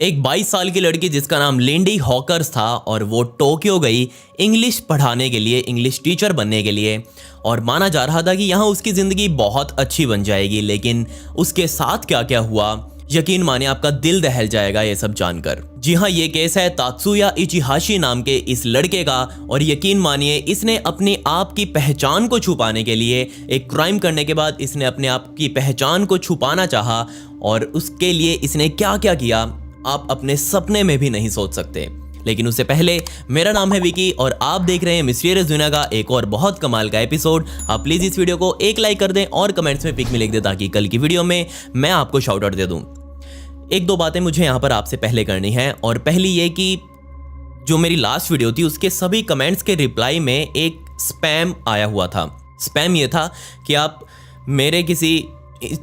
एक 22 साल की लड़की जिसका नाम लिंडी हॉकर्स था और वो टोक्यो गई इंग्लिश पढ़ाने के लिए, इंग्लिश टीचर बनने के लिए। और माना जा रहा था कि यहाँ उसकी ज़िंदगी बहुत अच्छी बन जाएगी, लेकिन उसके साथ क्या क्या हुआ यकीन मानिए आपका दिल दहल जाएगा ये सब जानकर। जी हाँ, ये केस है तात्सुया इचिहाशी नाम के इस लड़के का। और यकीन मानिए इसने अपनी आप की पहचान को छुपाने के लिए, एक क्राइम करने के बाद इसने अपने आप की पहचान को छुपाना चाहा और उसके लिए इसने क्या क्या किया आप अपने सपने में भी नहीं सोच सकते। लेकिन उससे पहले, मेरा नाम है विकी और आप देख रहे हैं मिस्टीरियस दुनिया का एक और बहुत कमाल का एपिसोड। आप प्लीज़ इस वीडियो को एक लाइक कर दें और कमेंट्स में पिक में लिख दें ताकि कल की वीडियो में मैं आपको शाउट आउट दे दूं। एक दो बातें मुझे यहाँ पर आपसे पहले करनी है। और पहली ये कि जो मेरी लास्ट वीडियो थी उसके सभी कमेंट्स के रिप्लाई में एक स्पैम आया हुआ था। स्पैम ये था कि आप मेरे किसी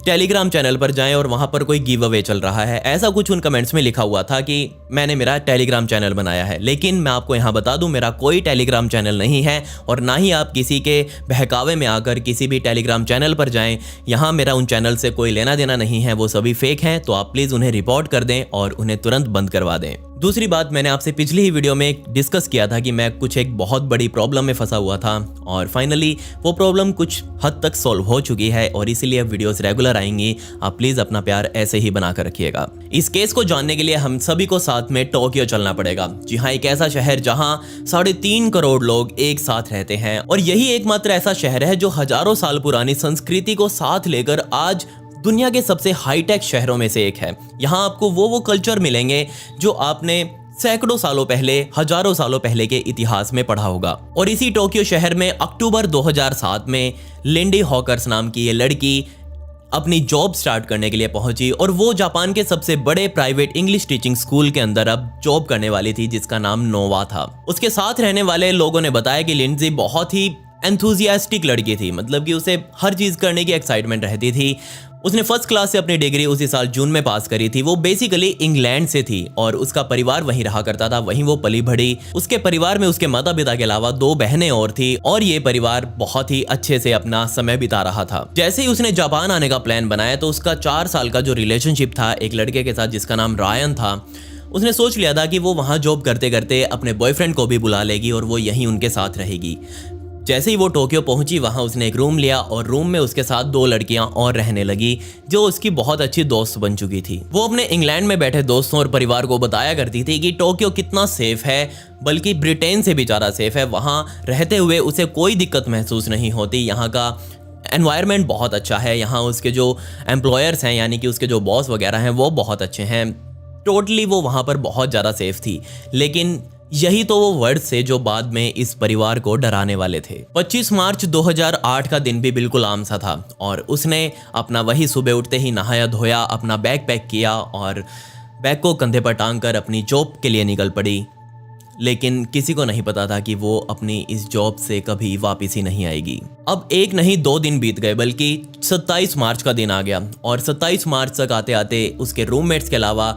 टेलीग्राम चैनल पर जाएं और वहाँ पर कोई गिव अवे चल रहा है, ऐसा कुछ उन कमेंट्स में लिखा हुआ था कि मैंने मेरा टेलीग्राम चैनल बनाया है। लेकिन मैं आपको यहाँ बता दूँ, मेरा कोई टेलीग्राम चैनल नहीं है और ना ही आप किसी के बहकावे में आकर किसी भी टेलीग्राम चैनल पर जाएं। यहाँ मेरा उन चैनल से कोई लेना देना नहीं है, वो सभी फेक हैं। तो आप प्लीज़ उन्हें रिपोर्ट कर दें और उन्हें तुरंत बंद करवा दें। दूसरी बात, मैंने आपसे पिछली ही वीडियो में डिस्कस किया था कि मैं कुछ एक बहुत बड़ी प्रॉब्लम में फंसा हुआ था और फाइनली वो प्रॉब्लम कुछ हद तक सॉल्व हो चुकी है और इसीलिए अब वीडियोस रेगुलर आएंगी। आप प्लीज़ अपना प्यार ऐसे ही बना कर रखिएगा। इस केस को जानने के लिए हम सभी को साथ में टोक्यो चलना पड़ेगा। जी हाँ, एक ऐसा शहर जहाँ 3.5 करोड़ लोग एक साथ रहते हैं और यही एकमात्र ऐसा शहर है जो हजारों साल पुरानी संस्कृति को साथ लेकर आज दुनिया के सबसे हाईटेक शहरों में से एक है। यहाँ आपको वो कल्चर मिलेंगे जो आपने सैकड़ों सालों पहले, हजारों सालों पहले के इतिहास में पढ़ा होगा। और इसी टोक्यो शहर में अक्टूबर 2007 में लिंडी हॉकर्स नाम की ये लड़की अपनी जॉब स्टार्ट करने के लिए पहुंची और वो जापान के सबसे बड़े प्राइवेट इंग्लिश टीचिंग स्कूल के अंदर अब जॉब करने वाली थी जिसका नाम नोवा था। उसके साथ रहने वाले लोगों ने बताया कि लिंडजी बहुत ही एंथुजियास्टिक लड़की थी, मतलब कि उसे हर चीज़ करने की एक्साइटमेंट रहती थी। उसने फर्स्ट क्लास से अपनी डिग्री उसी साल जून में पास करी थी। वो बेसिकली इंग्लैंड से थी और उसका परिवार वहीं रहा करता था, वहीं वो पली बढ़ी। उसके परिवार में उसके माता पिता के अलावा 2 बहनें और थी और ये परिवार बहुत ही अच्छे से अपना समय बिता रहा था। जैसे ही उसने जापान आने का प्लान बनाया तो उसका 4 साल का जो रिलेशनशिप था एक लड़के के साथ जिसका नाम रायन था, उसने सोच लिया था कि वो वहाँ जॉब करते करते अपने बॉयफ्रेंड को भी बुला लेगी और वो यहीं उनके साथ रहेगी। जैसे ही वो टोक्यो पहुंची वहाँ उसने एक रूम लिया और रूम में उसके साथ 2 लड़कियां और रहने लगी जो उसकी बहुत अच्छी दोस्त बन चुकी थी। वो अपने इंग्लैंड में बैठे दोस्तों और परिवार को बताया करती थी कि टोक्यो कितना सेफ है, बल्कि ब्रिटेन से भी ज़्यादा सेफ है। वहाँ रहते हुए उसे कोई दिक्कत महसूस नहीं होती। यहाँ का एनवायरनमेंट बहुत अच्छा है। यहाँ उसके जो एम्प्लॉयर्स हैं यानी कि उसके जो बॉस वगैरह हैं वो बहुत अच्छे हैं। टोटली वो वहाँ पर बहुत ज़्यादा सेफ थी। लेकिन यही तो वो वर्ड्स थे जो बाद में इस परिवार को डराने वाले थे। 25 मार्च 2008 का दिन भी बिल्कुल आम सा था और उसने अपना वही सुबह उठते ही नहाया धोया, अपना बैग पैक किया और बैग को कंधे पर टांग कर अपनी जॉब के लिए निकल पड़ी। लेकिन किसी को नहीं पता था कि वो अपनी इस जॉब से कभी वापस ही नहीं आएगी। अब एक नहीं 2 दिन बीत गए, बल्कि 27 मार्च का दिन आ गया और 27 मार्च तक आते आते उसके रूममेट्स के अलावा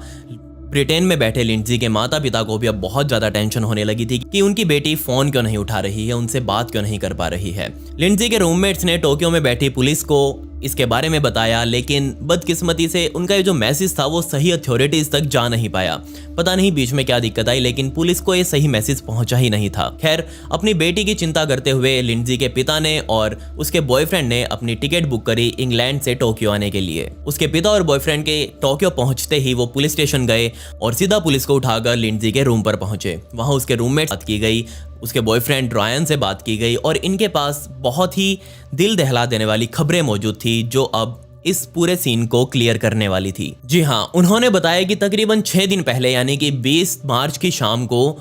ब्रिटेन में बैठे लिंडजी के माता पिता को भी अब बहुत ज़्यादा टेंशन होने लगी थी कि उनकी बेटी फ़ोन क्यों नहीं उठा रही है, उनसे बात क्यों नहीं कर पा रही है। लिंडजी के रूममेट्स ने टोक्यो में बैठी पुलिस को इसके बारे में बताया, लेकिन बदकिस्मती से उनका ये जो मैसेज था वो सही अथॉरिटीज़ तक जा नहीं पाया। पता नहीं बीच में क्या दिक्कत आई, लेकिन पुलिस को ये सही मैसेज पहुंचा ही नहीं था। खैर, अपनी बेटी की चिंता करते हुए लिंडजी के पिता ने और उसके बॉयफ्रेंड ने अपनी टिकट बुक करी इंग्लैंड से टोक्यो आने के लिए। उसके पिता और बॉयफ्रेंड के टोक्यो पहुंचते ही वो पुलिस स्टेशन गए और सीधा पुलिस को उठाकर लिंडजी के रूम पर पहुंचे। वहां उसके रूममेट से बात की गई, उसके बॉयफ्रेंड रायन से बात की गई और इनके पास बहुत ही दिल दहला देने वाली खबरें मौजूद थी जो अब इस पूरे सीन को क्लियर करने वाली थी। जी हाँ, उन्होंने बताया कि तकरीबन 6 दिन पहले यानी कि 20 मार्च की शाम को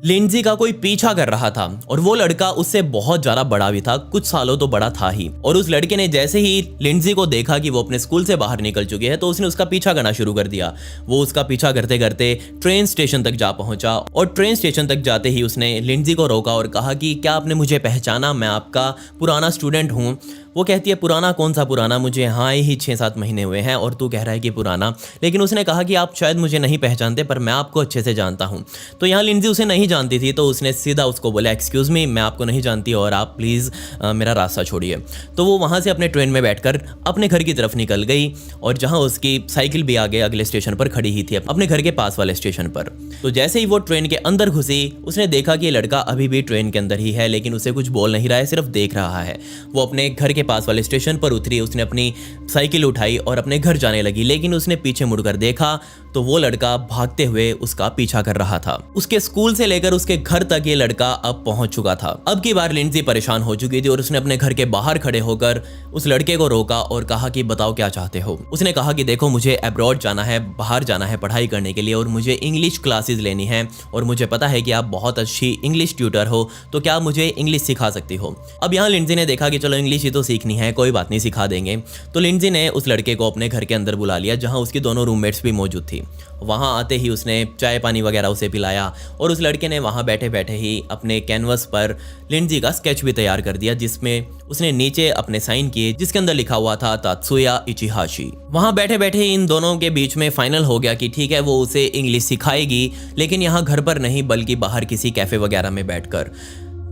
लिंडजी का कोई पीछा कर रहा था और वो लड़का उससे बहुत ज़्यादा बड़ा भी था, कुछ सालों तो बड़ा था ही। और उस लड़के ने जैसे ही लिंडजी को देखा कि वो अपने स्कूल से बाहर निकल चुकी है तो उसने उसका पीछा करना शुरू कर दिया। वो उसका पीछा करते करते ट्रेन स्टेशन तक जा पहुंचा और ट्रेन स्टेशन तक जाते ही उसने लिंडजी को रोका और कहा कि क्या आपने मुझे पहचाना, मैं आपका पुराना स्टूडेंट हूँ। वो कहती है पुराना कौन सा पुराना, मुझे यहाँ आए ही 6-7 महीने हुए हैं और तू कह रहा है कि पुराना। लेकिन उसने कहा कि आप शायद मुझे नहीं पहचानते पर मैं आपको अच्छे से जानता हूँ। तो यहाँ लिंजी उसे नहीं जानती थी, तो उसने सीधा उसको बोला एक्सक्यूज़ मी, मैं आपको नहीं जानती और आप प्लीज़ मेरा रास्ता छोड़िए। तो वो वहाँ से अपने ट्रेन में बैठकर अपने घर की तरफ निकल गई और जहाँ उसकी साइकिल भी आगे अगले स्टेशन पर खड़ी ही थी, अपने घर के पास वाले स्टेशन पर। तो जैसे ही वो ट्रेन के अंदर घुसी उसने देखा कि लड़का अभी भी ट्रेन के अंदर ही है, लेकिन उसे कुछ बोल नहीं रहा है, सिर्फ देख रहा है। वो अपने घर के पास वाले स्टेशन पर उतरी, उसने अपनी साइकिल उठाई और अपने घर जाने लगी, लेकिन उसने पीछे मुड़कर देखा तो वो लड़का भागते हुए उसका पीछा कर रहा था। उसके स्कूल से लेकर उसके घर तक ये लड़का अब पहुंच चुका था। अब की बार लिंजी परेशान हो चुकी थी और उसने अपने घर के बाहर खड़े होकर उस लड़के को रोका और कहा कि बताओ क्या चाहते हो। उसने कहा कि देखो मुझे अब्रॉड जाना है, बाहर जाना है पढ़ाई करने के लिए और मुझे इंग्लिश क्लासेस लेनी है और मुझे पता है कि आप बहुत अच्छी इंग्लिश ट्यूटर हो, तो क्या मुझे इंग्लिश सिखा सकती हो। अब यहाँ लिंजी ने देखा कि चलो इंग्लिश ही तो सीखनी है, कोई बात नहीं सिखा देंगे। तो लिंजी ने उस लड़के को अपने घर के अंदर बुला लिया जहाँ उसकी दोनों रूममेट्स भी मौजूद थी। वहाँ आते ही उसने चाय पानी वगैरह उसे पिलाया और उस लड़के ने वहाँ बैठे बैठे ही अपने कैनवस पर लिंजी का स्केच भी तैयार कर दिया, जिसमें उसने नीचे अपने साइन किए जिसके अंदर लिखा हुआ था तात्सुया इचिहाशी। वहाँ बैठे बैठे इन दोनों के बीच में फाइनल हो गया कि ठीक है वो उसे इंग्लिश सिखाएगी, लेकिन यहाँ घर पर नहीं बल्कि बाहर किसी कैफ़े वगैरह में बैठकर।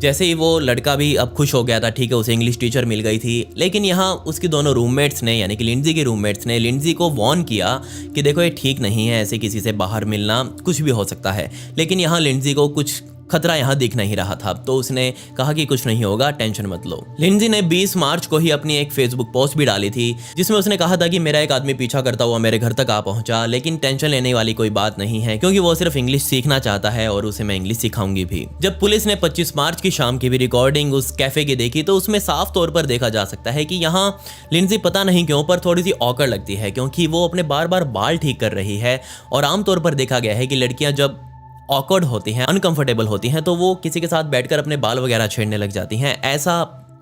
जैसे ही वो लड़का भी अब खुश हो गया था, ठीक है उसे इंग्लिश टीचर मिल गई थी, लेकिन यहाँ उसकी दोनों रूममेट्स ने यानी कि लिंजी के रूममेट्स ने लिंजी को वार्न किया कि देखो ये ठीक नहीं है, ऐसे किसी से बाहर मिलना, कुछ भी हो सकता है। लेकिन यहाँ लिंजी को कुछ खतरा यहाँ दिख नहीं रहा था, तो उसने कहा कि कुछ नहीं होगा, टेंशन मत लो। लिंजी ने 20 मार्च को ही अपनी एक फेसबुक पोस्ट भी डाली थी जिसमें उसने कहा था कि मेरा एक आदमी पीछा करता हुआ मेरे घर तक आ पहुंचा, लेकिन टेंशन लेने वाली कोई बात नहीं है क्योंकि वो सिर्फ इंग्लिश सीखना चाहता है और उसे मैं इंग्लिश सिखाऊंगी भी। जब पुलिस ने 25 मार्च की शाम की भी रिकॉर्डिंग उस कैफे की देखी तो उसमें साफ तौर पर देखा जा सकता है कि यहाँ लिंजी पता नहीं क्यों पर थोड़ी सी ऑकवर्ड लगती है, क्योंकि वो अपने बार बार बाल ठीक कर रही है और आमतौर पर देखा गया है कि लड़कियां जब ऑकवर्ड होती हैं, अनकंफर्टेबल होती हैं, तो वो किसी के साथ बैठकर अपने बाल वगैरह छेड़ने लग जाती हैं, ऐसा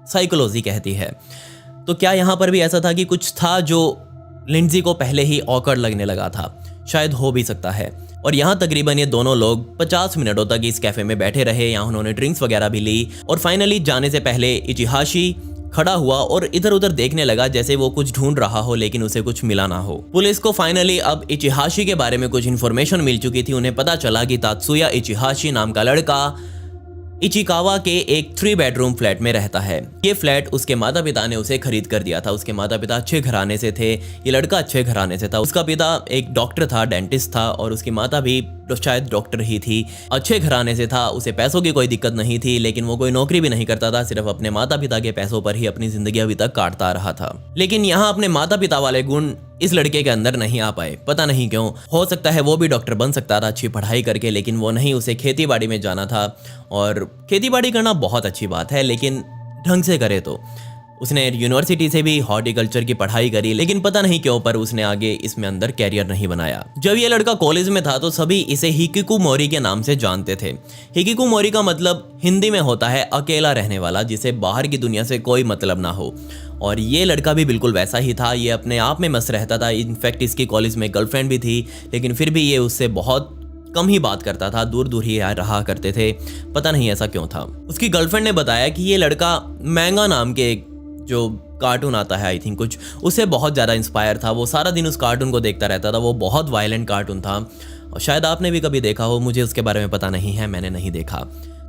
साइकोलॉजी कहती है। तो क्या यहाँ पर भी ऐसा था कि कुछ था जो लिंजी को पहले ही ऑकवर्ड लगने लगा था? शायद हो भी सकता है। और यहाँ तकरीबन ये दोनों लोग 50 मिनटों तक इस कैफे में बैठे रहे। यहाँ उन्होंने ड्रिंक्स वगैरह भी ली और फाइनली जाने से पहले इचिहाशी खड़ा हुआ और इधर उधर देखने लगा जैसे वो कुछ ढूंढ रहा हो लेकिन उसे कुछ मिला ना हो। पुलिस को फाइनली अब इचिहाशी के बारे में कुछ इन्फॉर्मेशन मिल चुकी थी। उन्हें पता चला कि तात्सुया इचिहाशी नाम का लड़का इचिकावा के एक 3 बेडरूम फ्लैट में रहता है। ये फ्लैट उसके माता पिता ने उसे खरीद कर दिया था। उसके माता पिता अच्छे घराने से थे, ये लड़का अच्छे घराने से था। उसका पिता एक डॉक्टर था, डेंटिस्ट था और उसकी माता भी शायद डॉक्टर ही थी, अच्छे घराने से था। उसे पैसों की कोई दिक्कत नहीं थी, लेकिन वो कोई नौकरी भी नहीं करता था, सिर्फ अपने माता पिता के पैसों पर ही अपनी जिंदगी अभी तक काटता रहा था। लेकिन यहाँ अपने माता पिता वाले गुण इस लड़के के अंदर नहीं आ पाए, पता नहीं क्यों। हो सकता है वो भी डॉक्टर बन सकता था अच्छी पढ़ाई करके, लेकिन वो नहीं, उसे खेती बाड़ी में जाना था। और खेती बाड़ी करना बहुत अच्छी बात है, लेकिन ढंग से करे तो। उसने यूनिवर्सिटी से भी हॉर्टिकल्चर की पढ़ाई करी, लेकिन पता नहीं क्यों पर उसने आगे इसमें अंदर कैरियर नहीं बनाया। जब ये लड़का कॉलेज में था तो सभी इसे हिकिकोमोरी के नाम से जानते थे। हिकिकोमोरी का मतलब हिंदी में होता है अकेला रहने वाला, जिसे बाहर की दुनिया से कोई मतलब ना हो। और ये लड़का भी बिल्कुल वैसा ही था, ये अपने आप में मस्त रहता था। इनफैक्ट इसकी कॉलेज में गर्लफ्रेंड भी थी, लेकिन फिर भी ये उससे बहुत कम ही बात करता था, दूर दूर ही रहा करते थे, पता नहीं ऐसा क्यों था। उसकी गर्लफ्रेंड ने बताया कि ये लड़का मैंगा नाम के जो कार्टून आता है आई थिंक कुछ, उससे बहुत ज़्यादा इंस्पायर था। वो सारा दिन उस कार्टून को देखता रहता था, वो बहुत वायलेंट कार्टून था और शायद आपने भी कभी देखा हो, मुझे उसके बारे में पता नहीं है, मैंने नहीं देखा।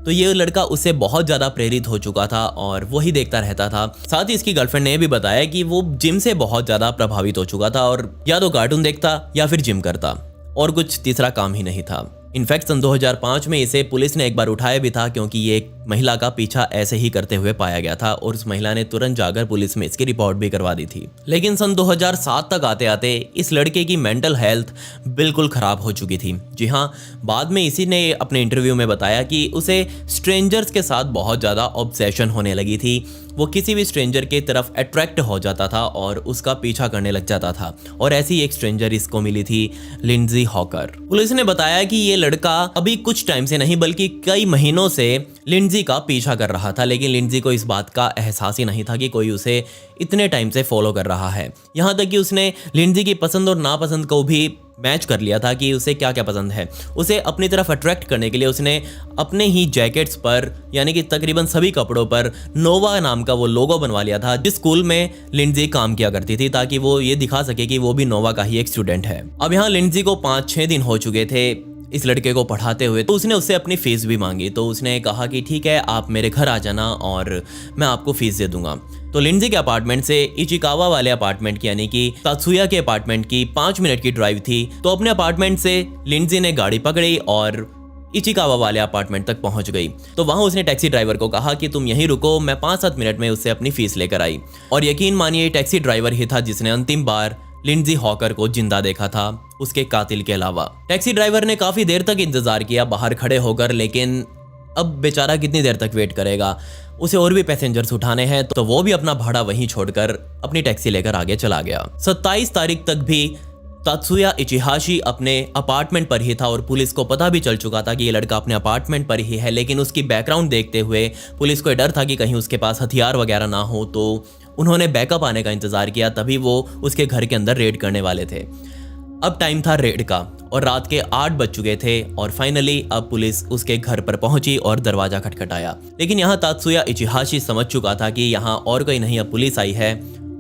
तो ये लड़का उससे बहुत ज़्यादा प्रेरित हो चुका था और वही देखता रहता था। साथ ही इसकी गर्लफ्रेंड ने भी बताया कि वो जिम से बहुत ज़्यादा प्रभावित हो चुका था और या तो कार्टून देखता या फिर जिम करता और कुछ तीसरा काम ही नहीं था। इनफैक्ट सन 2005 में इसे पुलिस ने एक बार उठाया भी था, क्योंकि ये एक महिला का पीछा ऐसे ही करते हुए पाया गया था और उस महिला ने तुरंत जाकर पुलिस में इसकी रिपोर्ट भी करवा दी थी। लेकिन सन 2007 तक आते आते इस लड़के की मेंटल हेल्थ बिल्कुल ख़राब हो चुकी थी। जी हाँ, बाद में इसी ने अपने इंटरव्यू में बताया कि उसे स्ट्रेंजर्स के साथ बहुत ज़्यादा ऑब्सेशन होने लगी थी। वो किसी भी स्ट्रेंजर की तरफ अट्रैक्ट हो जाता था और उसका पीछा करने लग जाता था। और ऐसी एक स्ट्रेंजर इसको मिली थी, लिंजी हॉकर। पुलिस ने बताया कि ये लड़का अभी कुछ टाइम से नहीं बल्कि कई महीनों से लिंजी का पीछा कर रहा था, लेकिन लिंजी को इस बात का एहसास ही नहीं था कि कोई उसे इतने टाइम से फॉलो कर रहा है। यहाँ तक कि उसने लिंजी की पसंद और नापसंद को भी मैच कर लिया था कि उसे क्या क्या पसंद है। उसे अपनी तरफ अट्रैक्ट करने के लिए उसने अपने ही जैकेट्स पर यानी कि तकरीबन सभी कपड़ों पर नोवा नाम का वो लोगो बनवा लिया था, जिस स्कूल में लिंडजी काम किया करती थी, ताकि वो ये दिखा सके कि वो भी नोवा का ही एक स्टूडेंट है। अब यहाँ लिंडजी को 5-6 दिन हो चुके थे इस लड़के को पढ़ाते हुए, तो उसने उससे अपनी फीस भी मांगी। तो उसने कहा कि ठीक है, आप मेरे घर आ जाना और मैं आपको फीस दे दूंगा। तो लिंडजी के अपार्टमेंट से इचिकावा वाले अपार्टमेंट की यानी कि तात्सुया के अपार्टमेंट की 5 मिनट की ड्राइव थी। तो अपने अपार्टमेंट से लिंडजी ने गाड़ी पकड़ी और इचिकावा वाले अपार्टमेंट तक पहुंच गई। तो वहां उसने टैक्सी ड्राइवर को कहा कि तुम यहीं रुको, मैं 5-7 मिनट में उससे अपनी फीस लेकर आई। और यकीन मानिए टैक्सी ड्राइवर ही था जिसने अंतिम बार लिंडजी हॉकर को जिंदा देखा था, उसके कातिल के अलावा। टैक्सी ड्राइवर ने काफी देर तक इंतजार किया बाहर खड़े होकर, लेकिन अब बेचारा कितनी देर तक वेट करेगा, उसे और भी पैसेंजर्स उठाने हैं। तो वो भी अपना भाड़ा वहीं छोड़कर अपनी टैक्सी लेकर आगे चला गया। 27 तारीख तक भी तात्सुया इचिहाशी अपने अपार्टमेंट पर ही था और पुलिस को पता भी चल चुका था कि ये लड़का अपने अपार्टमेंट पर ही है। लेकिन उसकी बैकग्राउंड देखते हुए पुलिस को डर था कि कहीं उसके पास हथियार वगैरह ना हो, तो उन्होंने बैकअप आने का इंतजार किया, तभी वो उसके घर के अंदर रेड करने वाले थे। अब टाइम था रेड का और रात के 8 बज चुके थे और फाइनली अब पुलिस उसके घर पर पहुंची और दरवाजा खटखटाया। लेकिन यहाँ तात्सुया इचिहाशी समझ चुका था कि यहाँ और कोई नहीं, अब पुलिस आई है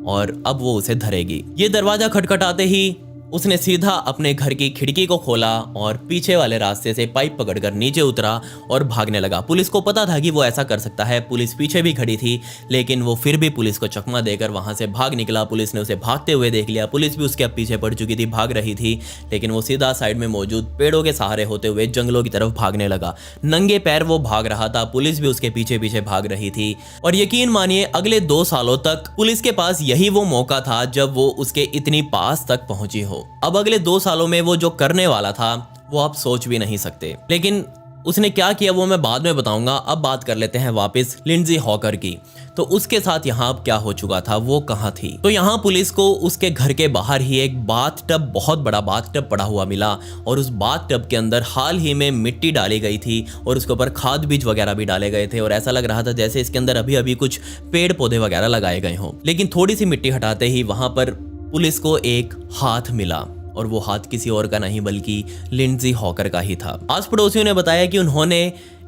और अब वो उसे धरेगी। ये दरवाजा खटखटाते ही उसने सीधा अपने घर की खिड़की को खोला और पीछे वाले रास्ते से पाइप पकड़कर नीचे उतरा और भागने लगा। पुलिस को पता था कि वो ऐसा कर सकता है, पुलिस पीछे भी खड़ी थी, लेकिन वो फिर भी पुलिस को चकमा देकर वहां से भाग निकला। पुलिस ने उसे भागते हुए देख लिया, पुलिस भी उसके पीछे पड़ चुकी थी, भाग रही थी, लेकिन वो सीधा साइड में मौजूद पेड़ों के सहारे होते हुए जंगलों की तरफ भागने लगा। नंगे पैर वो भाग रहा था, पुलिस भी उसके पीछे पीछे भाग रही थी। और यकीन मानिए अगले 2 सालों तक पुलिस के पास यही वो मौका था जब वो उसके इतनी पास तक पहुंची हो। अब अगले 2 सालों में वो जो करने वाला था वो आप सोच भी नहीं सकते। लेकिन उसने क्या किया वो मैं बाद में बताऊंगा। अब बात कर लेते हैं वापस लिंडजी हॉकर की। तो उसके साथ यहाँ क्या हो चुका था, वो कहाँ थी। तो यहाँ पुलिस को उसके घर के बाहर ही एक बाथटब, बहुत बड़ा बाथटब पड़ा हुआ मिला और उस बाथटब के अंदर हाल ही में मिट्टी डाली गई थी और उसके ऊपर खाद बीज वगैरह भी डाले गए थे और ऐसा लग रहा था जैसे इसके अंदर अभी अभी कुछ पेड़ पौधे वगैरह लगाए गए हों। लेकिन थोड़ी सी मिट्टी हटाते ही वहां पर पुलिस को एक हाथ मिला और वो हाथ किसी और का नहीं बल्कि लिंडजी हॉकर का ही था। आस पड़ोसियों ने बताया कि उन्होंने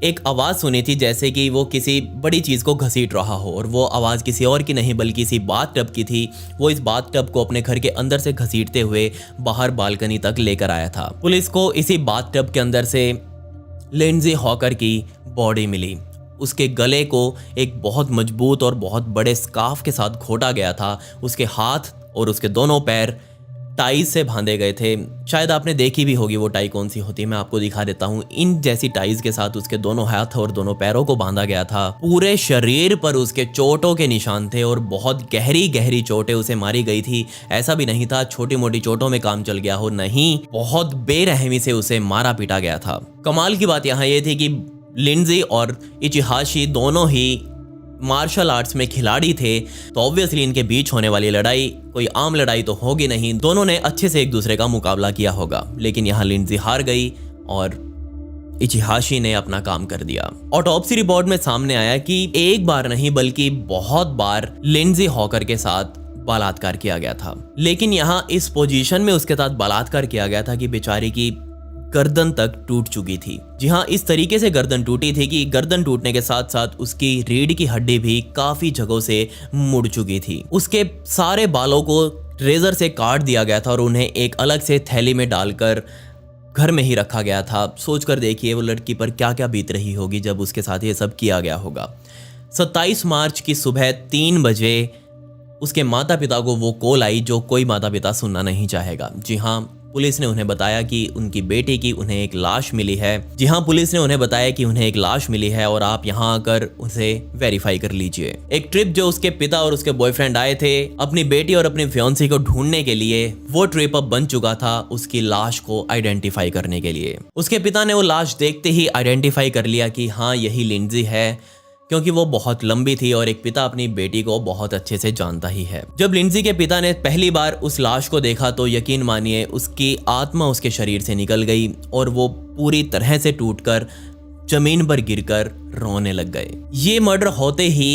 एक आवाज सुनी थी जैसे कि वो किसी बड़ी चीज को घसीट रहा हो और वो आवाज किसी और की नहीं बल्कि इसी बाथटब की थी। वो इस बाथटब को अपने घर के अंदर से घसीटते हुए बाहर बालकनी तक लेकर आया था। पुलिस को इसी बाथटब के अंदर से लिंडजी हॉकर की बॉडी मिली। उसके गले को एक बहुत मजबूत और बहुत बड़े स्कार्फ के साथ घोटा गया था। उसके हाथ और उसके दोनों पैर टाई से बांधे गए थे। शायद आपने देखी भी होगी वो टाई कौन सी होती है, मैं आपको दिखा देता हूँ। इन जैसी टाइज के साथ उसके दोनों हाथ और दोनों पैरों को बांधा गया था। पूरे शरीर पर उसके चोटों के निशान थे और बहुत गहरी गहरी चोटें उसे मारी गई थी। ऐसा भी नहीं था छोटी मोटी चोटों में काम चल गया हो, नहीं, बहुत बेरहमी से उसे मारा पीटा गया था। कमाल की बात यहाँ ये थी कि लिंडजी और इचिहाशी दोनों ही मार्शल आर्ट्स में खिलाड़ी थे, तो ऑब्वियसली इनके बीच होने वाली लड़ाई कोई आम लड़ाई तो होगी नहीं। दोनों ने अच्छे से एक दूसरे का मुकाबला किया होगा, लेकिन यहाँ लिंडजी हार गई और इचिहाशी ने अपना काम कर दिया। ऑटोप्सी रिपोर्ट में सामने आया कि एक बार नहीं बल्कि बहुत बार लिंडजी हॉकर के साथ बलात्कार किया गया था। लेकिन यहाँ इस पोजीशन में उसके साथ बलात्कार किया गया था कि बेचारी की गर्दन तक टूट चुकी थी। जी हाँ, इस तरीके से गर्दन टूटी थी कि गर्दन टूटने के साथ साथ उसकी रीढ़ की हड्डी भी काफी जगहों से मुड़ चुकी थी। उसके सारे बालों को रेजर से काट दिया गया था और उन्हें एक अलग से थैली में डालकर घर में ही रखा गया था। सोचकर देखिए वो लड़की पर क्या क्या बीत रही होगी जब उसके साथ ये सब किया गया होगा। 27 मार्च की सुबह 3 बजे उसके माता पिता को वो कॉल आई जो कोई माता पिता सुनना नहीं चाहेगा। जी हाँ, पुलिस ने उन्हें बताया कि उनकी बेटी की उन्हें एक लाश मिली है। जी हाँ, पुलिस ने उन्हें बताया कि उन्हें एक लाश मिली है और आप यहाँ आकर उसे वेरीफाई कर लीजिए। एक ट्रिप जो उसके पिता और उसके बॉयफ्रेंड आए थे अपनी बेटी और अपनी फियांसी को ढूंढने के लिए, वो ट्रिप अब बन चुका था उसकी लाश को आइडेंटिफाई करने के लिए। उसके पिता ने वो लाश देखते ही आइडेंटिफाई कर लिया कि हाँ यही लिंडजी है, क्योंकि वो बहुत लंबी थी और एक पिता अपनी बेटी को बहुत अच्छे से जानता ही है। जब लिंडजी के पिता ने पहली बार उस लाश को देखा तो यकीन मानिए उसकी आत्मा उसके शरीर से निकल गई और वो पूरी तरह से टूटकर जमीन पर गिरकर रोने लग गए। ये मर्डर होते ही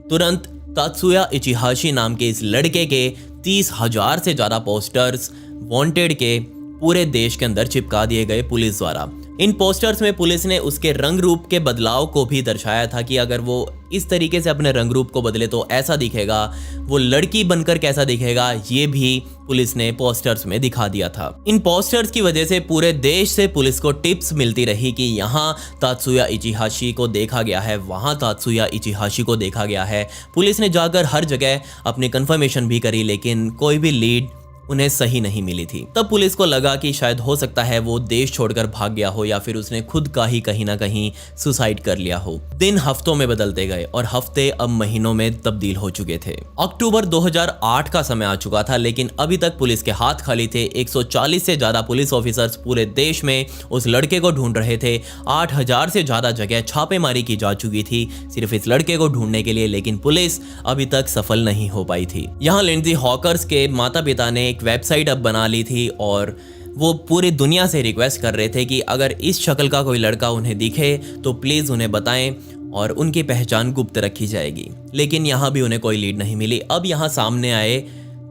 तुरंत तात्सुया इचिहाशी नाम के इस लड़के के 30,000 से ज्यादा पोस्टर्स वांटेड के पूरे देश के अंदर चिपका दिए गए पुलिस द्वारा। इन पोस्टर्स में पुलिस ने उसके रंग रूप के बदलाव को भी दर्शाया था कि अगर वो इस तरीके से अपने रंग रूप को बदले तो ऐसा दिखेगा, वो लड़की बनकर कैसा दिखेगा, ये भी पुलिस ने पोस्टर्स में दिखा दिया था। इन पोस्टर्स की वजह से पूरे देश से पुलिस को टिप्स मिलती रही कि यहाँ तात्सुया इचिहाशी को देखा गया है, वहाँ तात्सुया इचिहाशी को देखा गया है। पुलिस ने जाकर हर जगह अपनी कंफर्मेशन भी करी, लेकिन कोई भी लीड उन्हें सही नहीं मिली थी। तब पुलिस को लगा कि शायद हो सकता है वो देश छोड़कर भाग गया हो या फिर उसने खुद का ही कहीं ना कहीं सुसाइड कर लिया हो। दिन हफ्तों में बदलते गए और हफ्ते अब महीनों में तब्दील हो चुके थे। अक्टूबर 2008 का समय आ चुका था, लेकिन अभी तक पुलिस के हाथ खाली थे। 140 से ज्यादा पुलिस ऑफिसर्स पूरे देश में उस लड़के को ढूंढ रहे थे। 8000 से ज्यादा जगह छापेमारी की जा चुकी थी सिर्फ इस लड़के को ढूंढने के लिए, लेकिन पुलिस अभी तक सफल नहीं हो पाई थी। यहाँ लिंडजी हॉकर्स के माता पिता ने एक वेबसाइट अब बना ली थी और वो पूरी दुनिया से रिक्वेस्ट कर रहे थे कि अगर इस शक्ल का कोई लड़का उन्हें दिखे तो प्लीज़ उन्हें बताएं और उनकी पहचान गुप्त रखी जाएगी। लेकिन यहाँ भी उन्हें कोई लीड नहीं मिली। अब यहाँ सामने आए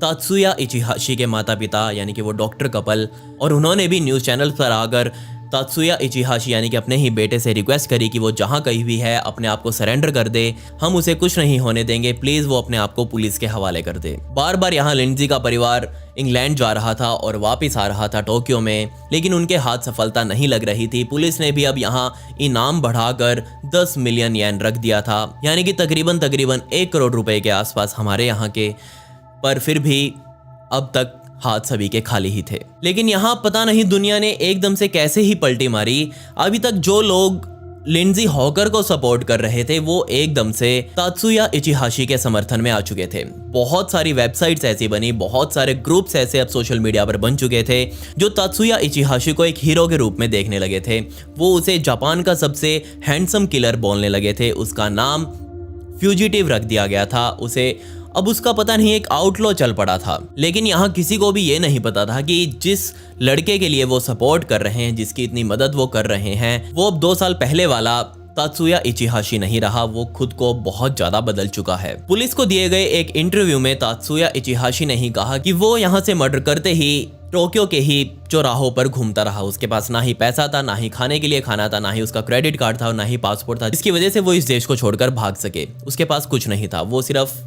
तात्सुया इचिहाशी के माता पिता यानी कि वो डॉक्टर कपल, और उन्होंने भी न्यूज़ चैनल पर आकर तात्सुया इचिहाशी यानी कि अपने ही बेटे से रिक्वेस्ट करी कि वो जहाँ कहीं भी है अपने आप को सरेंडर कर दे, हम उसे कुछ नहीं होने देंगे, प्लीज़ वो अपने आप को पुलिस के हवाले कर दे। बार बार यहाँ लिंडजी का परिवार इंग्लैंड जा रहा था और वापस आ रहा था टोक्यो में, लेकिन उनके हाथ सफलता नहीं लग रही थी। पुलिस ने भी अब यहाँ इनाम बढ़ाकर 10 मिलियन येन रख दिया था, यानी कि तकरीबन 1 करोड़ रुपए के आसपास हमारे यहाँ के, पर फिर भी अब तक हाथ सभी के खाली ही थे। लेकिन यहाँ पता नहीं दुनिया ने एकदम से कैसे ही पलटी मारी। अभी तक जो लोग लिंडजी हॉकर को सपोर्ट कर रहे थे वो एकदम से तात्सुया इचिहाशी के समर्थन में आ चुके थे। बहुत सारी वेबसाइट्स ऐसी बनी, बहुत सारे ग्रुप्स ऐसे अब सोशल मीडिया पर बन चुके थे जो तात्सुया इचिहाशी को एक हीरो के रूप में देखने लगे थे। वो उसे जापान का सबसे हैंडसम किलर बोलने लगे थे। उसका नाम फ्यूजिटिव रख दिया गया था। उसे अब उसका पता नहीं एक आउटलो चल पड़ा था। लेकिन यहाँ किसी को भी ये नहीं पता था कि जिस लड़के के लिए वो सपोर्ट कर रहे हैं, जिसकी इतनी मदद वो कर रहे हैं, वो अब 2 साल पहले वाला तात्सुया इचिहाशी नहीं रहा। वो खुद को बहुत ज्यादा बदल चुका है। पुलिस को दिए गए एक इंटरव्यू में तात्सुया इचिहाशी ने ही कहा कि वो यहाँ से मर्डर करते ही टोक्यो के ही चौराहों पर घूमता रहा। उसके पास ना ही पैसा था, ना ही खाने के लिए खाना था, ना ही उसका क्रेडिट कार्ड था और ना ही पासपोर्ट था, जिसकी वजह से वो इस देश को छोड़कर भाग सके। उसके पास कुछ नहीं था। वो सिर्फ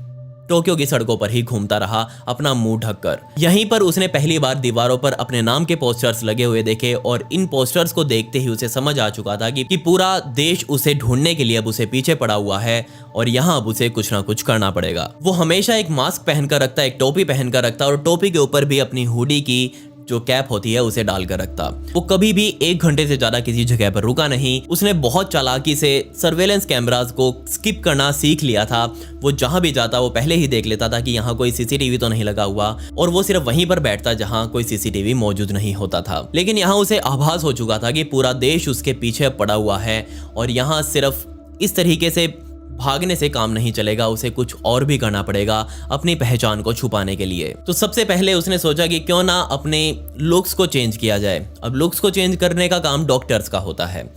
टोक्यो की सड़कों पर ही घूमता रहा अपना मुंह ढककर। यहीं पर उसने पहली बार दीवारों पर अपने नाम के पोस्टर्स लगे हुए देखे और इन पोस्टर्स को देखते ही उसे समझ आ चुका था कि पूरा देश उसे ढूंढने के लिए अब उसे पीछे पड़ा हुआ है और यहाँ अब उसे कुछ ना कुछ करना पड़ेगा। वो हमेशा एक मास्क पहनकर रखता, एक टोपी पहनकर रखता और टोपी के ऊपर भी अपनी हुडी की जो कैप होती है उसे डालकर रखता। वो कभी भी 1 घंटे से ज्यादा किसी जगह पर रुका नहीं। उसने बहुत चालाकी से सर्वेलेंस कैमरास को स्किप करना सीख लिया था। वो जहां भी जाता वो पहले ही देख लेता था कि यहाँ कोई सीसीटीवी तो नहीं लगा हुआ और वो सिर्फ वहीं पर बैठता जहां कोई सीसीटीवी मौजूद नहीं होता था। लेकिन यहाँ उसे आभास हो चुका था कि पूरा देश उसके पीछे पड़ा हुआ है और यहाँ सिर्फ इस तरीके से भागने से काम नहीं चलेगा, उसे कुछ और भी करना पड़ेगा अपनी पहचान को छुपाने के लिए। तो सबसे पहले उसने सोचा कि क्यों ना अपने लुक्स को चेंज किया जाए। अब लुक्स को चेंज करने का काम डॉक्टर्स का होता है,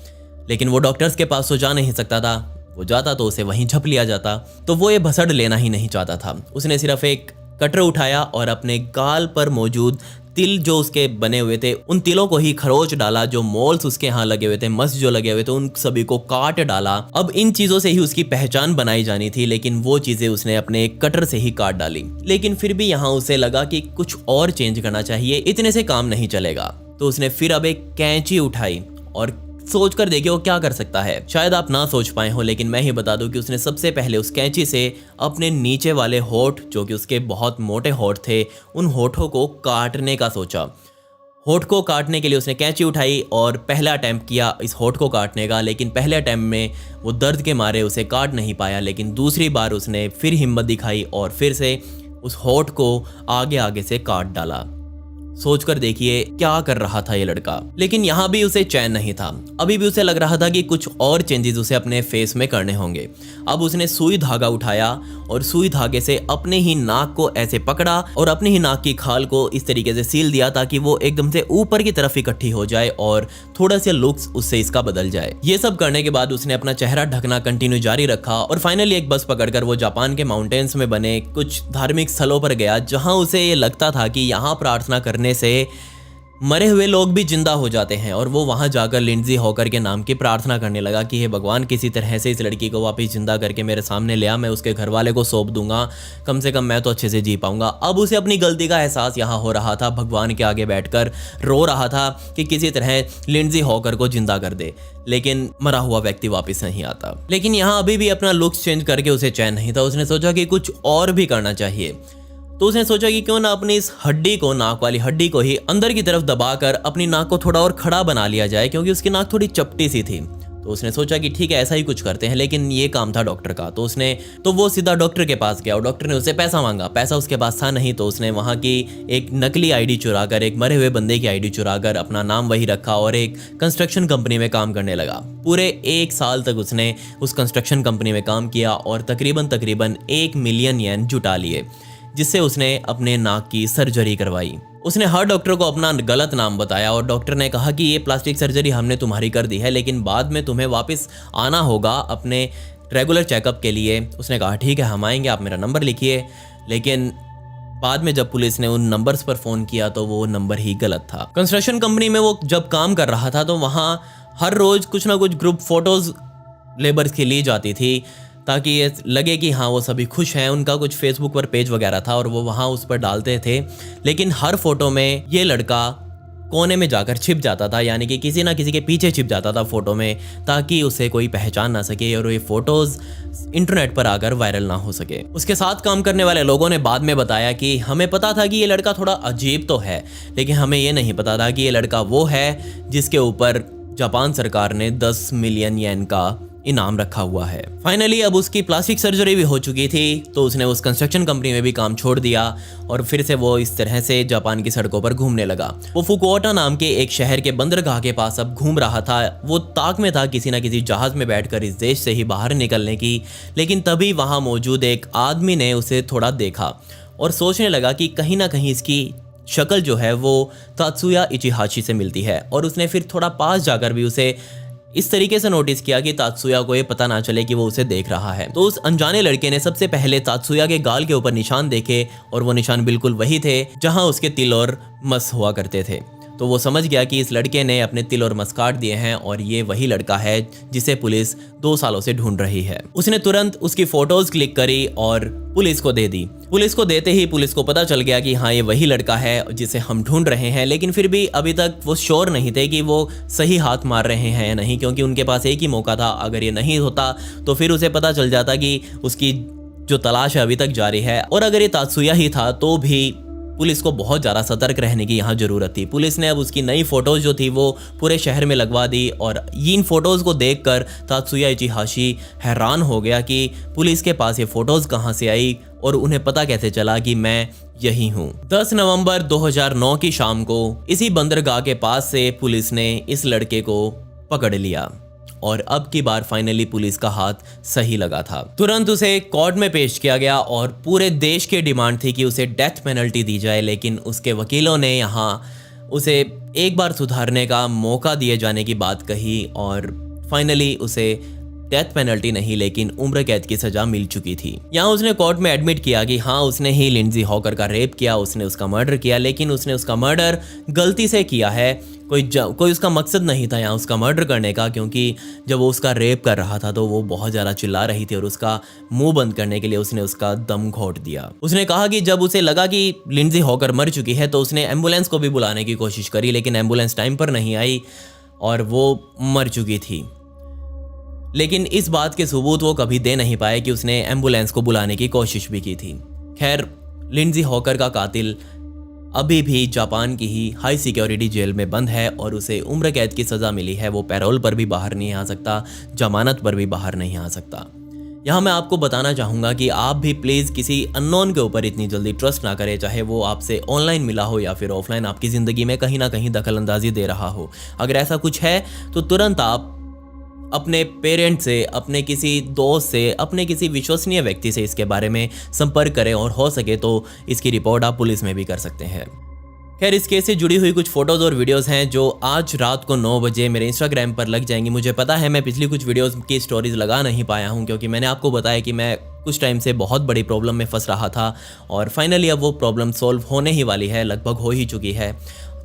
लेकिन वो डॉक्टर्स के पास तो जा नहीं सकता था। वो जाता तो उसे वहीं झप लिया जाता। तो वो ये भसड़ लेना ही नहीं चाहता था। उसने सिर्फ एक कटर उठाया और अपने गाल पर मौजूद तिल जो उसके बने हुए थे उन तिलों को ही खरोच डाला। जो मोल्स उसके यहाँ लगे हुए थे, मस जो लगे हुए थे, उन सभी को काट डाला। अब इन चीजों से ही उसकी पहचान बनाई जानी थी, लेकिन वो चीजें उसने अपने कटर से ही काट डाली। लेकिन फिर भी यहाँ उसे लगा कि कुछ और चेंज करना चाहिए, इतने से काम नहीं चलेगा। तो उसने फिर अब एक कैंची उठाई और सोच कर देखिए वो क्या कर सकता है। शायद आप ना सोच पाए हो, लेकिन मैं ही बता दूं कि उसने सबसे पहले उस कैंची से अपने नीचे वाले होठ, जो कि उसके बहुत मोटे होठ थे, उन होठों को काटने का सोचा। होठ को काटने के लिए उसने कैंची उठाई और पहला अटेम्प्ट किया इस होठ को काटने का, लेकिन पहले अटेम्प्ट में वो दर्द के मारे उसे काट नहीं पाया। लेकिन दूसरी बार उसने फिर हिम्मत दिखाई और फिर से उस होठ को आगे आगे से काट डाला। सोचकर देखिए क्या कर रहा था ये लड़का। लेकिन यहाँ भी उसे चैन नहीं था। अभी भी उसे लग रहा था कि कुछ और चेंजेस उसे अपने फेस में करने होंगे। अब उसने सुई धागा उठाया और सुई धागे से अपने ही नाक को ऐसे पकड़ा और अपने ही नाक की खाल को इस तरीके से सील दिया ताकि वो एकदम से ऊपर की तरफ इकट्ठी हो जाए और थोड़ा सा लुक्स उससे इसका बदल जाए। ये सब करने के बाद उसने अपना चेहरा ढकना कंटिन्यू जारी रखा और फाइनली एक बस पकड़कर वो जापान के माउंटेन्स में बने कुछ धार्मिक स्थलों पर गया, जहाँ उसे ये लगता था कि यहाँ प्रार्थना करने से मरे हुए लोग भी जिंदा हो जाते हैं। और वो वहाँ जाकर लिंडजी हॉकर के नाम की प्रार्थना करने लगा कि हे भगवान, किसी तरह से इस लड़की को वापस जिंदा करके मेरे सामने ले आ, मैं उसके घर वाले को सौंप दूंगा, कम से कम मैं तो अच्छे से जी पाऊंगा। अब उसे अपनी गलती का एहसास यहाँ हो रहा था, भगवान के आगे बैठकर रो रहा था कि किसी तरह लिंडजी हॉकर को जिंदा कर दे, लेकिन मरा हुआ व्यक्ति वापस नहीं आता। लेकिन यहाँ अभी भी अपना लुक्स चेंज करके उसे चैन नहीं था। उसने सोचा कि कुछ और भी करना चाहिए, तो उसने सोचा कि क्यों ना अपनी इस हड्डी को, नाक वाली हड्डी को ही अंदर की तरफ दबाकर अपनी नाक को थोड़ा और खड़ा बना लिया जाए, क्योंकि उसकी नाक थोड़ी चपटी सी थी। तो उसने सोचा कि ठीक है, ऐसा ही कुछ करते हैं। लेकिन ये काम था डॉक्टर का, तो वो सीधा डॉक्टर के पास गया और डॉक्टर ने उसे पैसा मांगा। पैसा उसके पास था नहीं, तो उसने वहाँ की एक नकली आईडी चुराकर, एक मरे हुए बंदे की आईडी चुराकर अपना नाम वही रखा और एक कंस्ट्रक्शन कंपनी में काम करने लगा। पूरे 1 साल तक उसने उस कंस्ट्रक्शन कंपनी में काम किया और तकरीबन 1 मिलियन येन जुटा लिए, जिससे उसने अपने नाक की सर्जरी करवाई। उसने हर डॉक्टर को अपना गलत नाम बताया और डॉक्टर ने कहा कि ये प्लास्टिक सर्जरी हमने तुम्हारी कर दी है, लेकिन बाद में तुम्हें वापस आना होगा अपने रेगुलर चेकअप के लिए। उसने कहा ठीक है, हम आएंगे, आप मेरा नंबर लिखिए। लेकिन बाद में जब पुलिस ने उन नंबर्स पर फ़ोन किया तो वो नंबर ही गलत था। कंस्ट्रक्शन कंपनी में वो जब काम कर रहा था तो वहाँ हर रोज़ कुछ ना कुछ ग्रुप फ़ोटोज़ लेबर्स की ली जाती थी, ताकि ये लगे कि हाँ वो सभी खुश हैं। उनका कुछ फेसबुक पर पेज वगैरह था और वो वहाँ उस पर डालते थे। लेकिन हर फोटो में ये लड़का कोने में जाकर छिप जाता था, यानी कि किसी ना किसी के पीछे छिप जाता था फ़ोटो में, ताकि उसे कोई पहचान ना सके और ये फ़ोटोज़ इंटरनेट पर आकर वायरल ना हो सके। उसके साथ काम करने वाले लोगों ने बाद में बताया कि हमें पता था कि ये लड़का थोड़ा अजीब तो है, लेकिन हमें ये नहीं पता था कि ये लड़का वो है जिसके ऊपर जापान सरकार ने 10 मिलियन येन का इनाम रखा हुआ है। फाइनली अब उसकी प्लास्टिक सर्जरी भी हो चुकी थी, तो उसने उस कंस्ट्रक्शन कंपनी में भी काम छोड़ दिया और फिर से वो इस तरह से जापान की सड़कों पर घूमने लगा। वो फुकुओका नाम के एक शहर के बंदरगाह के पास अब घूम रहा था। वो ताक में था किसी ना किसी जहाज में बैठकर इस देश से ही बाहर निकलने की। लेकिन तभी वहाँ मौजूद एक आदमी ने उसे थोड़ा देखा और सोचने लगा कि कहीं ना कहीं इसकी शक्ल जो है वो तात्सुया इचिहाशी से मिलती है। और उसने फिर थोड़ा पास जाकर भी उसे इस तरीके से नोटिस किया कि तात्सुया को ये पता ना चले कि वो उसे देख रहा है। तो उस अनजाने लड़के ने सबसे पहले तात्सुया के गाल के ऊपर निशान देखे और वो निशान बिल्कुल वही थे जहां उसके तिल और मस हुआ करते थे। तो वो समझ गया कि इस लड़के ने अपने तिल और मस काट दिए हैं और ये वही लड़का है जिसे पुलिस 2 सालों से ढूंढ रही है। उसने तुरंत उसकी फोटोज क्लिक करी और पुलिस को दे दी। पुलिस को देते ही पुलिस को पता चल गया कि हाँ ये वही लड़का है जिसे हम ढूंढ रहे हैं। लेकिन फिर भी अभी तक वो श्योर नहीं थे कि वो सही हाथ मार रहे हैं या नहीं, क्योंकि उनके पास एक ही मौका था। अगर ये नहीं होता तो फिर उसे पता चल जाता कि उसकी जो तलाश है अभी तक जारी है। और अगर ये तात्सुया ही था तो भी पुलिस को बहुत ज़्यादा सतर्क रहने की यहाँ ज़रूरत थी। पुलिस ने अब उसकी नई फ़ोटोज़ जो थी वो पूरे शहर में लगवा दी और इन फ़ोटोज़ को देखकर तात्सुया इचिहाशी हैरान हो गया कि पुलिस के पास ये फ़ोटोज़ कहाँ से आई और उन्हें पता कैसे चला कि मैं यही हूँ। 10 नवंबर 2009 की शाम को इसी बंदरगाह के पास से पुलिस ने इस लड़के को पकड़ लिया और अब की बार फाइनली पुलिस का हाथ सही लगा था। तुरंत उसे कोर्ट में पेश किया गया और पूरे देश की डिमांड थी कि उसे डेथ पेनल्टी दी जाए। लेकिन उसके वकीलों ने यहाँ उसे एक बार सुधारने का मौका दिए जाने की बात कही और फाइनली उसे डेथ पेनल्टी नहीं लेकिन उम्र कैद की सजा मिल चुकी थी। यहाँ उसने कोर्ट में एडमिट किया कि हाँ उसने ही लिंडजी हॉकर का रेप किया, उसने उसका मर्डर किया, लेकिन उसने उसका मर्डर गलती से किया है। कोई उसका मकसद नहीं था यहाँ उसका मर्डर करने का, क्योंकि जब वो उसका रेप कर रहा था तो वो बहुत ज़्यादा चिल्ला रही थी और उसका मुंह बंद करने के लिए उसने उसका दम घोट दिया। उसने कहा कि जब उसे लगा कि लिंडजी हॉकर मर चुकी है तो उसने एम्बुलेंस को भी बुलाने की कोशिश करी, लेकिन एम्बुलेंस टाइम पर नहीं आई और वो मर चुकी थी। लेकिन इस बात के सबूत वो कभी दे नहीं पाए कि उसने एम्बुलेंस को बुलाने की कोशिश भी की थी। खैर, लिंडजी हॉकर का कातिल अभी भी जापान की ही हाई सिक्योरिटी जेल में बंद है और उसे उम्र कैद की सज़ा मिली है। वो पैरोल पर भी बाहर नहीं आ सकता, जमानत पर भी बाहर नहीं आ सकता। यहाँ मैं आपको बताना चाहूँगा कि आप भी प्लीज़ किसी अननोन के ऊपर इतनी जल्दी ट्रस्ट ना करें, चाहे वो आपसे ऑनलाइन मिला हो या फिर ऑफलाइन आपकी ज़िंदगी में कहीं ना कहीं दखल अंदाजी दे रहा हो। अगर ऐसा कुछ है तो तुरंत आप अपने पेरेंट्स से, अपने किसी दोस्त से, अपने किसी विश्वसनीय व्यक्ति से इसके बारे में संपर्क करें और हो सके तो इसकी रिपोर्ट आप पुलिस में भी कर सकते हैं। खैर, इस केस से जुड़ी हुई कुछ फोटोज़ और वीडियोस हैं जो आज रात को 9 बजे मेरे इंस्टाग्राम पर लग जाएंगी। मुझे पता है मैं पिछली कुछ वीडियोस की स्टोरीज लगा नहीं पाया हूं, क्योंकि मैंने आपको बताया कि मैं कुछ टाइम से बहुत बड़ी प्रॉब्लम में फंस रहा था और फाइनली अब वो प्रॉब्लम सॉल्व होने ही वाली है, लगभग हो ही चुकी है।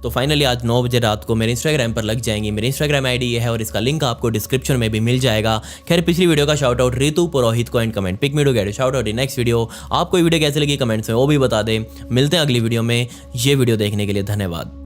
तो फाइनली आज 9 बजे रात को मेरे इंस्टाग्राम पर लग जाएंगी। मेरी इंस्टाग्राम आईडी ये है और इसका लिंक आपको डिस्क्रिप्शन में भी मिल जाएगा। खैर पिछली वीडियो का शाउट आउट रितु पुरोहित को and comment pick me to get shout out in next video. आपको ये वीडियो कैसे लगी कमेंट्स में वो भी बता दें। मिलते हैं अगली वीडियो में। ये वीडियो देखने के लिए धन्यवाद।